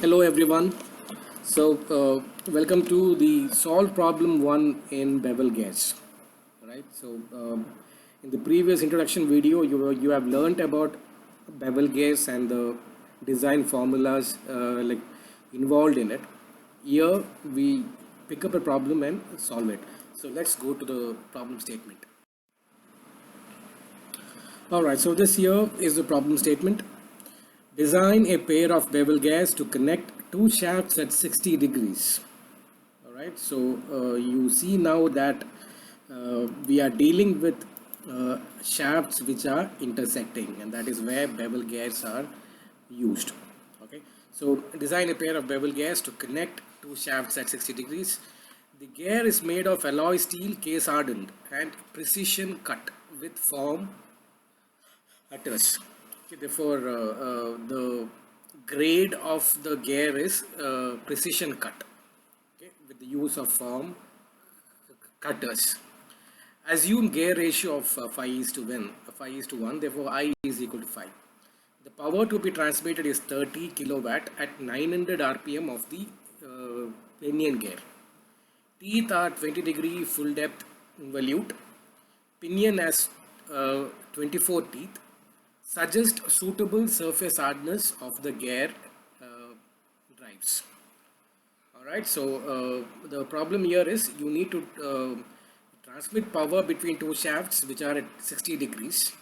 Hello everyone. Welcome to the solve problem 1 in Bevel gas. Right. In the previous introduction video, you have learnt about Bevel gas and the design formulas involved in it. Here we pick up a problem and solve it. So let's go to the problem statement. Alright, so this here is the problem statement. Design a pair of bevel gas to connect two shafts at 60 degrees. Alright, so you see now that we are dealing with shafts which are intersecting, and that is where bevel gas are used. Okay, so design a pair of bevel gas to connect two shafts at 60 degrees. The gear is made of alloy steel, case hardened and precision cut with form cutters. Okay, therefore, the grade of the gear is precision cut, okay, with the use of form cutters. Assume gear ratio of 5 is to 1, therefore I is equal to 5. The power to be transmitted is 30 kilowatt at 900 rpm of the pinion gear. Teeth are 20 degree full depth involute. Pinion has 24 teeth. Suggest suitable surface hardness of the gear drives. Alright, so the problem here is you need to transmit power between two shafts which are at 60 degrees.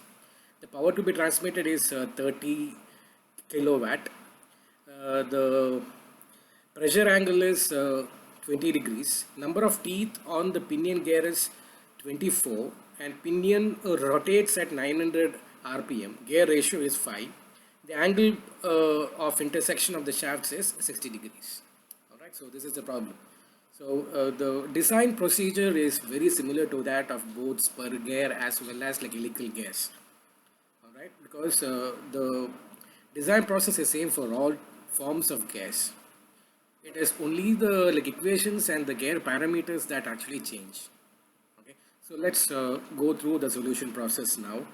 The power to be transmitted is 30 kilowatt. The pressure angle is 20 degrees. Number of teeth on the pinion gear is 24 and pinion rotates at 900 rpm. Gear ratio is 5. The angle of intersection of the shafts is 60 degrees. Alright, so this is the problem. So the design procedure is very similar to that of both spur gear as well as like helical gears. Alright, because the design process is same for all forms of gears. It is only the equations and the gear parameters that actually change. Okay, so let's go through the solution process now.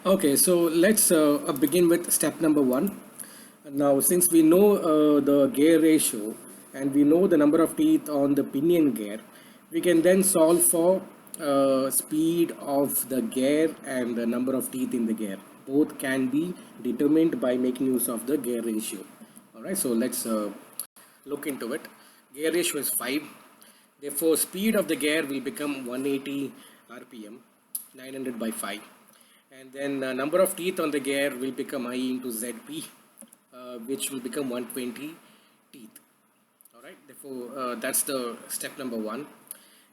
Okay, so let's begin with step number 1. Now, since we know the gear ratio and we know the number of teeth on the pinion gear, we can then solve for speed of the gear and the number of teeth in the gear. Both can be determined by making use of the gear ratio. Alright, so let's look into it. Gear ratio is 5. Therefore, speed of the gear will become 180 rpm, 900 by 5. And then number of teeth on the gear will become I into ZP, which will become 120 teeth. Alright, therefore that's the step number 1.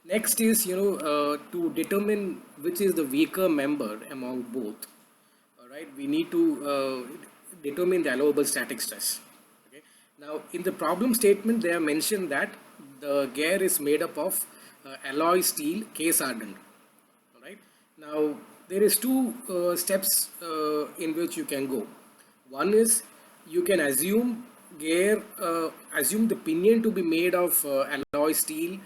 Next is, to determine which is the weaker member among both. Alright, we need to determine the allowable static stress. Okay. Now in the problem statement they have mentioned that the gear is made up of alloy steel, case hardened. Alright, now there is two steps in which you can go. One is you can assume the pinion to be made of alloy steel,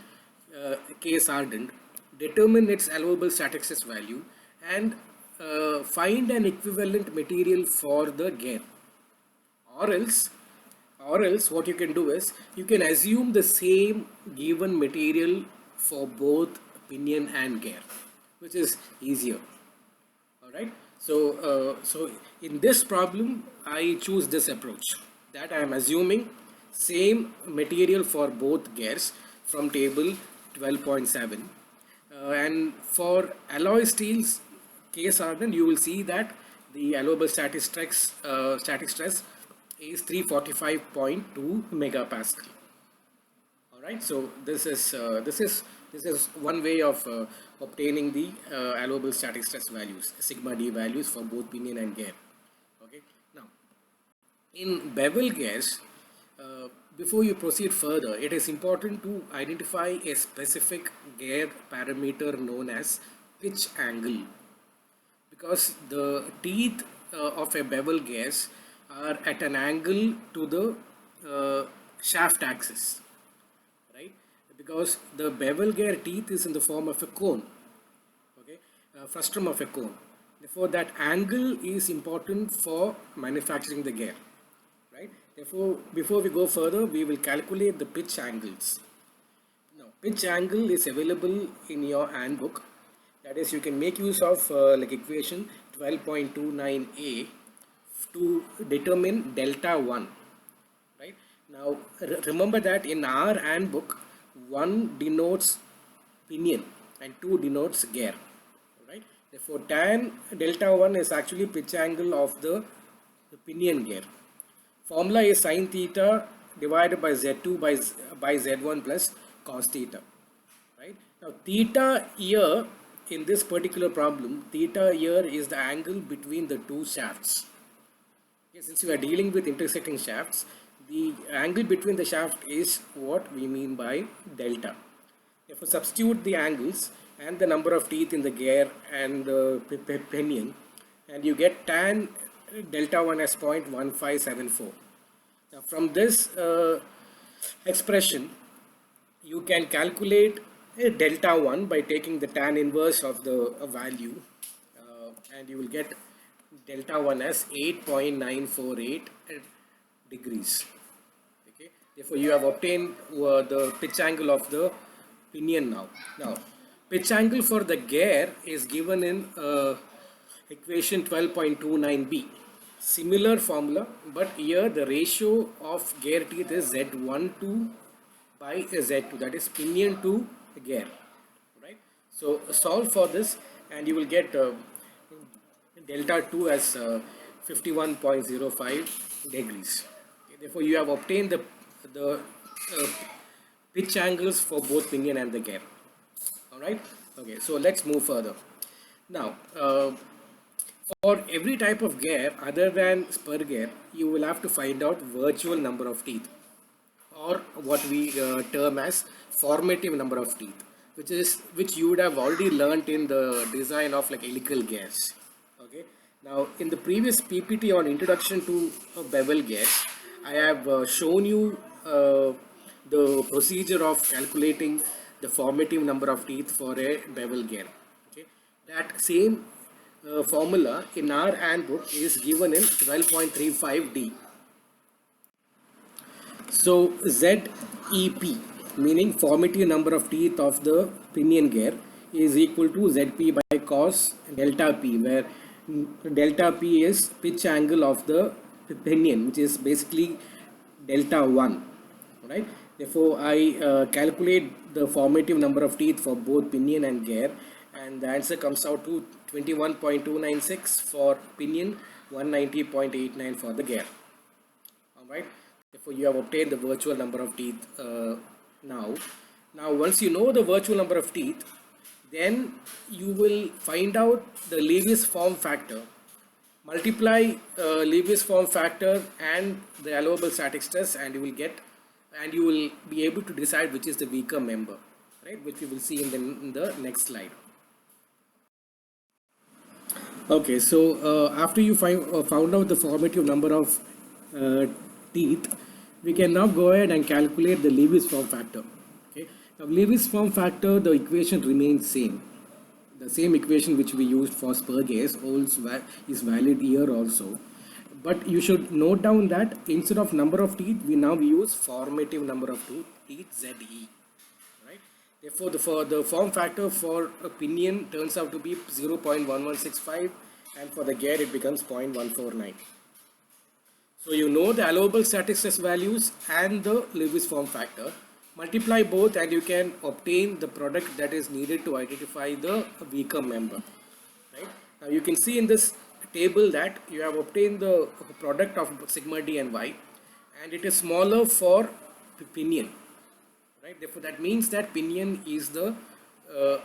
case hardened, determine its allowable static stress value and find an equivalent material for the gear. Or else what you can do is you can assume the same given material for both pinion and gear, which is easier. Alright, so in this problem I choose this approach, that I am assuming same material for both gears from table 12.7 and for alloy steels case hardened you will see that the allowable static stress is 345.2 megapascal. Alright, so this is one way of obtaining the allowable static stress values, sigma d values for both pinion and gear. Okay, now in bevel gears, before you proceed further, it is important to identify a specific gear parameter known as pitch angle, because the teeth of a bevel gears are at an angle to the shaft axis, right? Because the bevel gear teeth is in the form of a cone, okay, frustum of a cone. Therefore, that angle is important for manufacturing the gear. Therefore, before we go further, we will calculate the pitch angles. Now, pitch angle is available in your handbook. That is, you can make use of like equation 12.29a to determine delta 1. Right? Now, remember that in our handbook, 1 denotes pinion and 2 denotes gear. Right? Therefore, tan delta 1 is actually pitch angle of the pinion gear. Formula is sin theta divided by Z2 by Z1 plus cos theta. Right? Now, theta here in this particular problem, theta here is the angle between the two shafts. Okay, since we are dealing with intersecting shafts, the angle between the shaft is what we mean by delta. If we substitute the angles and the number of teeth in the gear and the pinion, and you get tan delta 1 as 0.1574. Now from this expression, you can calculate delta 1 by taking the tan inverse of the value, and you will get delta 1 as 8.948 degrees. Okay, therefore you have obtained the pitch angle of the pinion now. Now, pitch angle for the gear is given in equation 12.29b. Similar formula, but here the ratio of gear teeth is Z12 by Z2, that is pinion to gear. Right? So solve for this and you will get delta 2 as 51.05 degrees. Okay, therefore, you have obtained the pitch angles for both pinion and the gear. All right. Okay. So let's move further. Now, for every type of gear other than spur gear, you will have to find out virtual number of teeth, or what we term as formative number of teeth, which you would have already learnt in the design of like helical gears. Okay. Now, in the previous PPT on introduction to bevel gears, I have shown you the procedure of calculating the formative number of teeth for a bevel gear. Okay. That same formula in our handbook is given in 12.35d. So ZEP, meaning formative number of teeth of the pinion gear, is equal to ZP by cos delta P, where delta P is pitch angle of the pinion, which is basically delta 1. Right? Therefore, I calculate the formative number of teeth for both pinion and gear, and the answer comes out to 21.296 for pinion, 190.89 for the gear. Alright, therefore you have obtained the virtual number of teeth now. Now once you know the virtual number of teeth, then you will find out the Lewis form factor. Multiply Lewis form factor and the allowable static stress, and you will be able to decide which is the weaker member, right? Which we will see in the next slide. Okay, so after you found out the formative number of teeth, we can now go ahead and calculate the Lewis form factor. Okay, now Lewis form factor, the equation remains same. The same equation which we used for spur gears is valid here also. But you should note down that instead of number of teeth, we now use formative number of teeth, ZE. Right? Therefore, the form factor for a pinion turns out to be 0.1165, and for the gear it becomes 0.149. So you know the allowable static stress values and the Lewis form factor. Multiply both and you can obtain the product that is needed to identify the weaker member. Right? Now you can see in this table that you have obtained the product of sigma d and y, and it is smaller for pinion. Right? Therefore, that means that pinion is the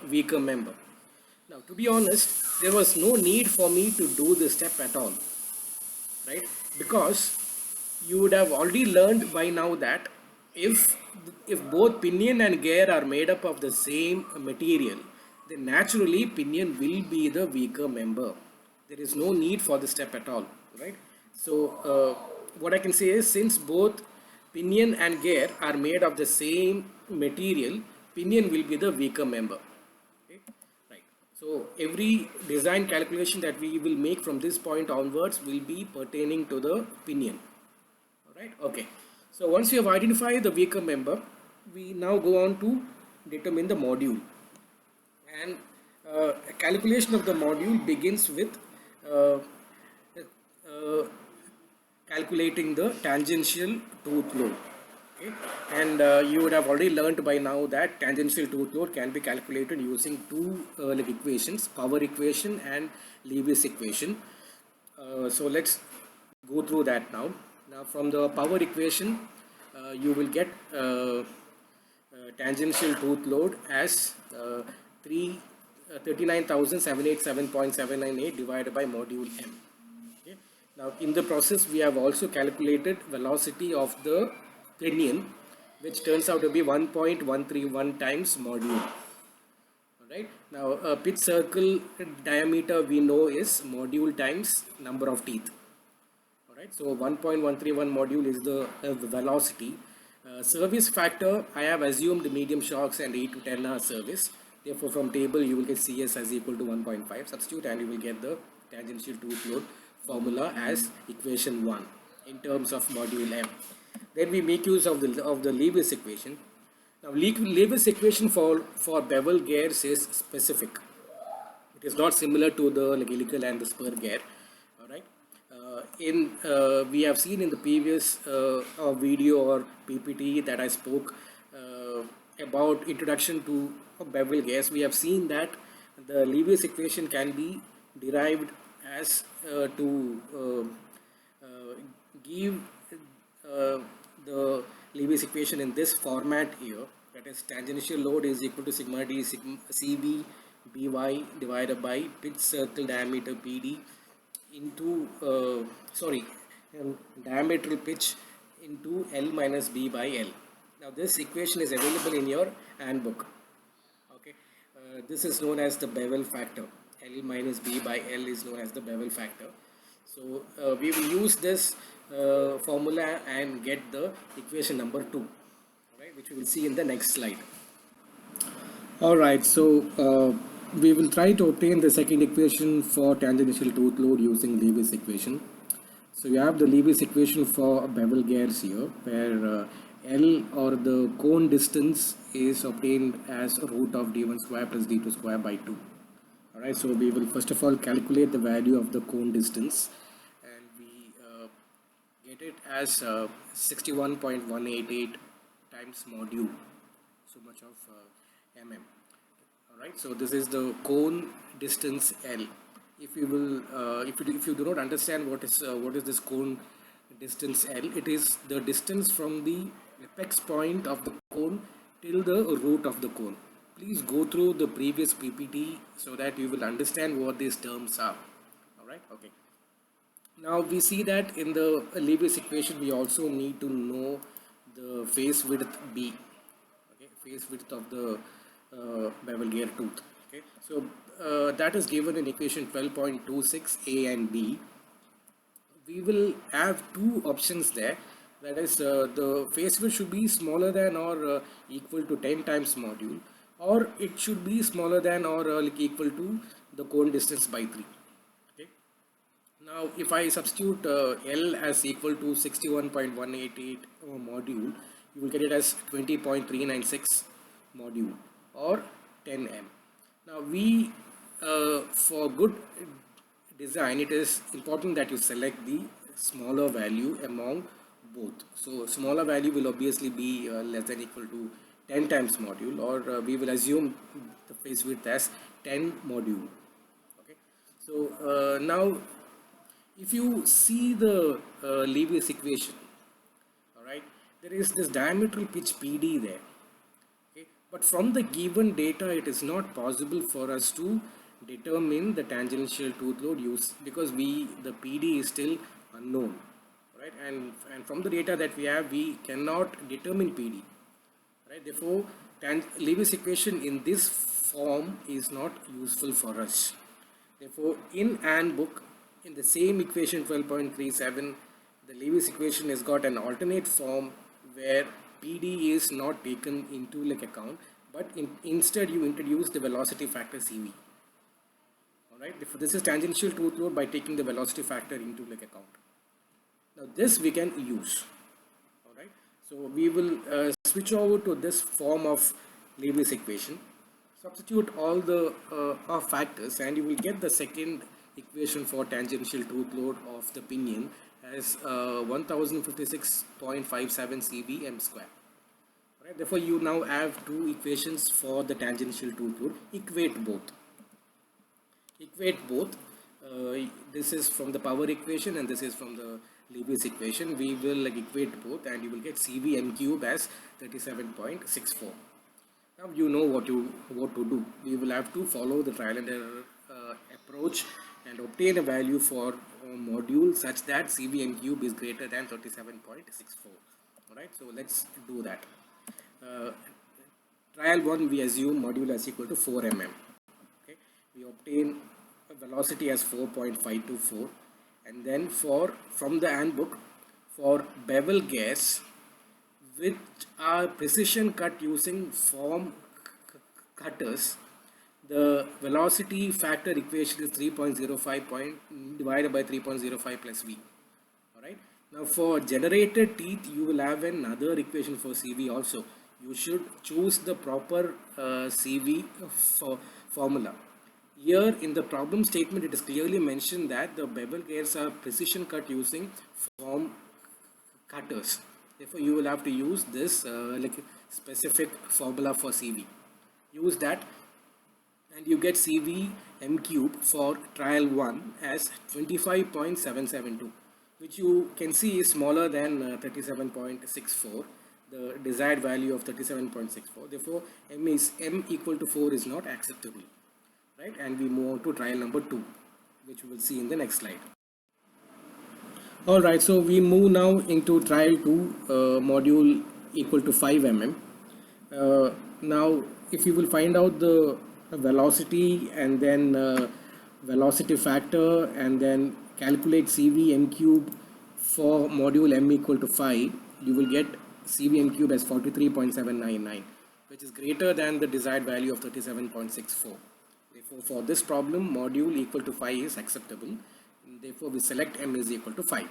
weaker member. Now, to be honest, there was no need for me to do this step at all, right? Because you would have already learned by now that if both pinion and gear are made up of the same material, then naturally pinion will be the weaker member. There is no need for this step at all, right? So what I can say is, since both pinion and gear are made of the same material, pinion will be the weaker member. Okay? Right. So every design calculation that we will make from this point onwards will be pertaining to the pinion. Right? Okay. So once you have identified the weaker member, we now go on to determine the module. And calculation of the module begins with uh, uh, calculating the tangential tooth load. Okay? And you would have already learned by now that tangential tooth load can be calculated using two like equations, power equation and Lewis equation. So let's go through that now. Now from the power equation, you will get tangential tooth load as 39,787.798 divided by module m. Okay. Now in the process we have also calculated velocity of the pinion, which turns out to be 1.131 times module. Alright. Now a pitch circle diameter we know is module times number of teeth. Alright, so 1.131 module is the velocity. Service factor, I have assumed medium shocks and 8 to 10 hour service. Therefore, from table you will get CS as equal to 1.5. Substitute and you will get the tangential tooth load formula as equation 1 in terms of module M. Then we make use of the Lewis equation. Now, Lewis equation for bevel gears is specific. It is not similar to the helical and the spur gear. All right. We have seen in the previous video or PPT that I spoke about introduction to bevel gears. We have seen that the Lewis equation can be derived as to give the Lewis equation in this format here, that is tangential load is equal to sigma d sigma cb by divided by pitch circle diameter PD into diametral pitch into L minus B by L. Now this equation is available in your handbook. Okay, this is known as the bevel factor. L minus B by L is known as the bevel factor. So we will use this formula and get the equation number 2, right, which we will see in the next slide. Alright, so we will try to obtain the second equation for tangential tooth load using Lewis equation. So you have the Lewis equation for bevel gears here, where L or the cone distance is obtained as root of d1 square plus d2 square by 2. Alright, so we will first of all calculate the value of the cone distance, and we get it as 61.188 times module, so much of mm. Alright, so this is the cone distance L. If you will, if you do not understand what is this cone distance L, it is the distance from the apex point of the cone till the root of the cone. Please go through the previous PPT so that you will understand what these terms are. Alright, okay. Now we see that in the Lewis equation we also need to know the face width B. Okay, face width of the bevel gear tooth. Okay, so that is given in equation 12.26 A and B. We will have two options there. That is, the face width should be smaller than or equal to 10 times module, or it should be smaller than or equal to the cone distance by 3. Okay. Now, if I substitute L as equal to 61.188 module, you will get it as 20.396 module or 10m. Now we for good design, it is important that you select the smaller value among both. So smaller value will obviously be less than equal to 10 times module, or we will assume the face width as 10 module. Okay. So now if you see the Lewis equation, alright, there is this diametral pitch PD there. But from the given data, it is not possible for us to determine the tangential tooth load use, because the PD is still unknown, right? And from the data that we have, we cannot determine PD, right? Therefore, Lewis equation in this form is not useful for us. Therefore, in handbook, in the same equation 12.37, the Lewis equation has got an alternate form where PD is not taken into account, but instead you introduce the velocity factor CV. Alright, this is tangential tooth load by taking the velocity factor into account. Now this we can use. So we will switch over to this form of Lewis equation. Substitute all the factors and you will get the second equation for tangential tooth load of the pinion as 1056.57 CV m square. Right? Therefore, you now have two equations for the tangential tooth load. Equate both. Equate both. This is from the power equation and this is from the Lewis equation. We will equate both and you will get CV m cube as 37.64. Now you know what to do. We will have to follow the trial and error approach and obtain a value for a module such that CV m cube is greater than 37.64. Alright, so let's do that. Trial 1, we assume module is equal to 4 mm. Okay, we obtain a velocity as 4.524, and then from the handbook, for bevel gears which are precision cut using form cutters, the velocity factor equation is 3.05 divided by 3.05 plus V. Alright. Now for generated teeth, you will have another equation for CV also. You should choose the proper CV formula. Here in the problem statement, it is clearly mentioned that the bevel gears are precision cut using form cutters. Therefore, you will have to use this specific formula for CV. Use that and you get CV m cube for trial 1 as 25.772, which you can see is smaller than 37.64, the desired value of 37.64. Therefore, m equal to 4 is not acceptable, right? And we move on to trial number 2, which we will see in the next slide. Alright, so we move now into trial 2, module equal to 5 mm. Now, if you will find out the velocity and then velocity factor and then calculate CV m cube for module m equal to 5, you will get CV m cube as 43.799, which is greater than the desired value of 37.64. Therefore, for this problem, module equal to 5 is acceptable. Therefore, we select m is equal to 5.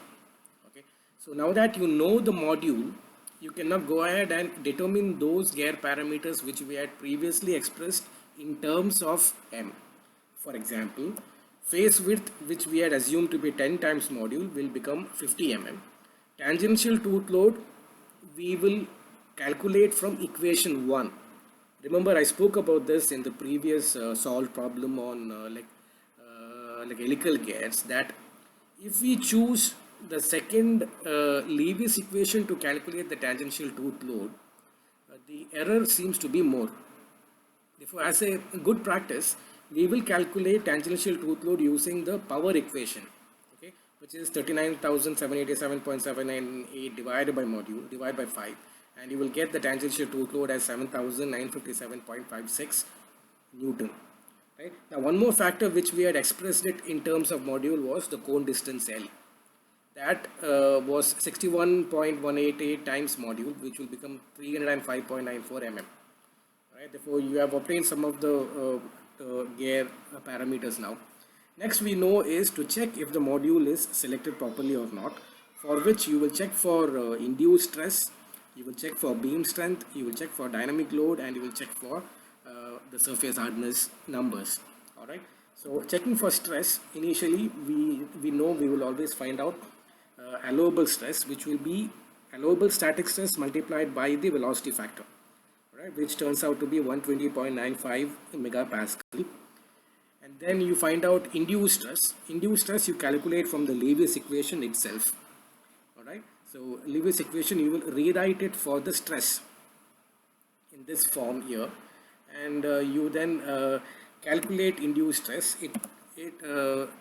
Okay. So now that you know the module, you can now go ahead and determine those gear parameters which we had previously expressed in terms of m. For example, face width, which we had assumed to be 10 times module, will become 50 mm. Tangential tooth load, we will calculate from equation 1. Remember, I spoke about this in the previous solved problem on helical gears, that if we choose the second Lewis equation to calculate the tangential tooth load, the error seems to be more. Therefore, as a good practice, we will calculate tangential tooth load using the power equation, okay, which is 39,787.798 divided by module, divided by 5, and you will get the tangential tooth load as 7,957.56 Newton. Right? Now, one more factor which we had expressed it in terms of module was the cone distance L. That was 61.188 times module, which will become 305.94 mm. Right? Therefore, you have obtained some of the gear parameters now. Next, we know is to check if the module is selected properly or not, for which you will check for induced stress, you will check for beam strength, you will check for dynamic load, and you will check for the surface hardness numbers. Alright, so checking for stress, initially we know we will always find out allowable stress, which will be allowable static stress multiplied by the velocity factor, right, which turns out to be 120.95 megapascal. And then you find out induced stress. Induced stress you calculate from the Lewis equation itself. Alright, so Lewis equation, you will rewrite it for the stress in this form here, and you then calculate induced stress. It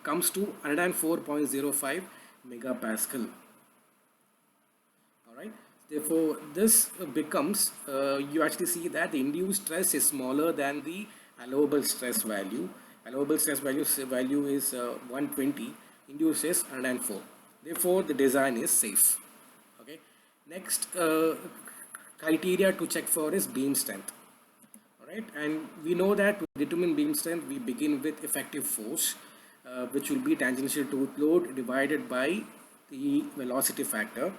comes to 104.05 megapascal. Alright, therefore this becomes, you actually see that the induced stress is smaller than the allowable stress value. Allowable stress value is 120, induced is 104. Therefore the design is safe. Okay. Next criteria to check for is beam strength. Alright, and we know that to determine beam strength, we begin with effective force, which will be tangential tooth load divided by the velocity factor,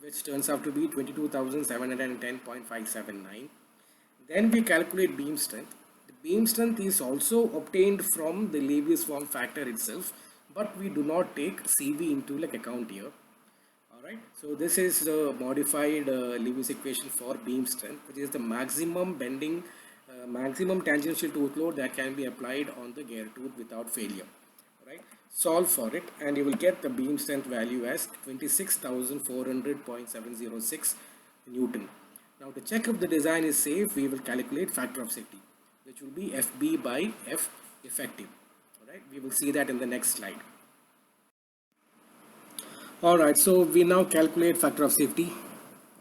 which turns out to be 22,710.579. Then we calculate beam strength. The beam strength is also obtained from the Lewis form factor itself, but we do not take CV into like account here. Alright, so this is the modified Lewis equation for beam strength, which is the maximum bending, maximum tangential tooth load that can be applied on the gear tooth without failure. Right, solve for it and you will get the beam strength value as 26,400.706 Newton. Now to check if the design is safe, we will calculate factor of safety, which will be FB by F effective. Alright, we will see that in the next slide. Alright, so we now calculate factor of safety.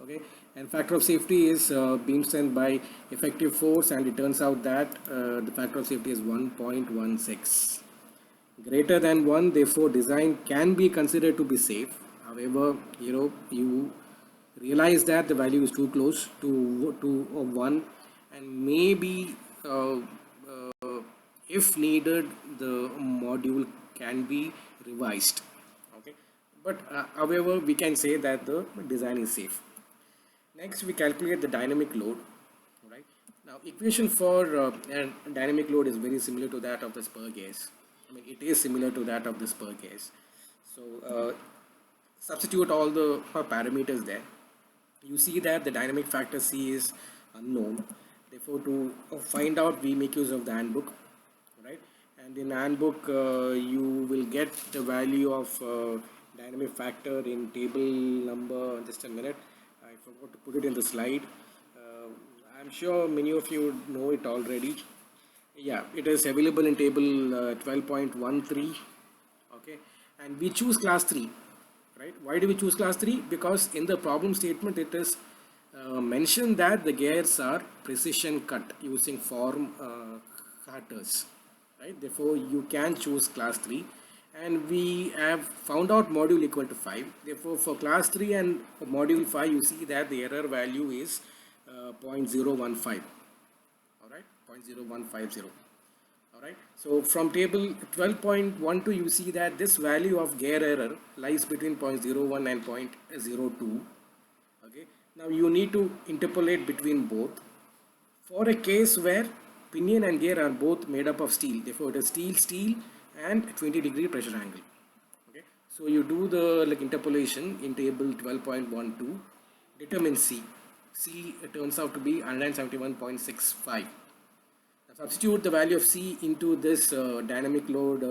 Okay, and factor of safety is beam strength by effective force, and it turns out that the factor of safety is 1.16. Greater than 1, therefore design can be considered to be safe. However, you realize that the value is too close to 1, and maybe if needed the module can be revised. Okay, but however we can say that the design is safe. Next we calculate the dynamic load. Right, now equation for dynamic load is very similar to that of the spur gas. I mean, it is similar to that of the spur gas. So substitute all the parameters there. You see that the dynamic factor C is unknown. Therefore, to find out, we make use of the handbook, right? And in handbook, you will get the value of dynamic factor in table number. Just a minute, I forgot to put it in the slide. I'm sure many of you know it already. Yeah, it is available in table 12.13. Okay, and we choose class 3, right? Why do we choose class 3? Because in the problem statement it is mentioned that the gears are precision cut using form cutters, right? Therefore you can choose class 3, and we have found out module equal to 5. Therefore for class 3 and module 5 you see that the error value is 0.015. Alright, 0.0150. Alright, so from table 12.12 you see that this value of gear error lies between 0.01 and 0.02. Okay, now you need to interpolate between both. For a case where pinion and gear are both made up of steel, therefore it is steel and 20-degree pressure angle. Okay, so you do the interpolation in table 12.12, determine C. C turns out to be 171.65. Substitute the value of C into this dynamic load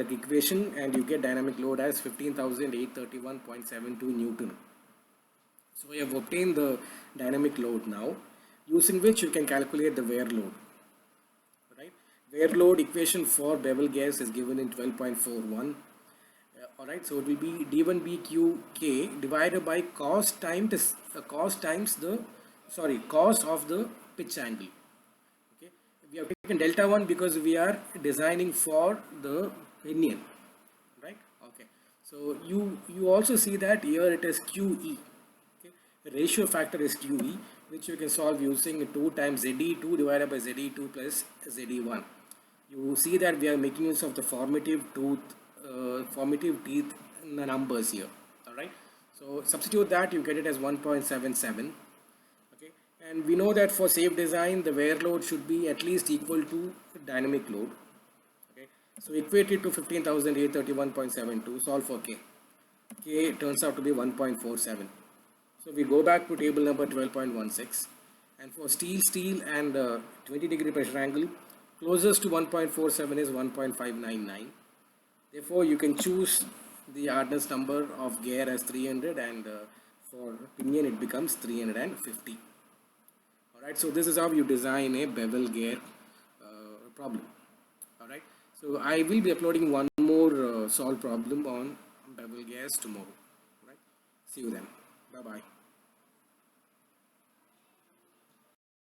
equation, and you get dynamic load as 15,831.72 Newton. So we have obtained the dynamic load now, using which you can calculate the wear load. Right? Wear load equation for bevel gas is given in 12.41. Alright, so it will be D1BQK divided by cost times cost of the pitch angle. Okay, we have taken delta 1 because we are designing for the pinion, right? Okay, so you also see that here it is QE. Okay, the ratio factor is QE, which you can solve using 2 times ZE2 divided by ZE2 plus ZE1. You see that we are making use of the formative teeth numbers here. Alright, so substitute that, you get it as 1.77. Okay, and we know that for safe design the wear load should be at least equal to dynamic load. Okay, so equate it to 15,831.72. solve for K. K turns out to be 1.47. so we go back to table number 12.16, and for steel and 20-degree pressure angle, closest to 1.47 is 1.599. Therefore, you can choose the hardness number of gear as 300, and for pinion it becomes 350. Alright, so this is how you design a bevel gear problem. Alright, so I will be uploading one more solved problem on bevel gears tomorrow. Right, see you then. Bye bye.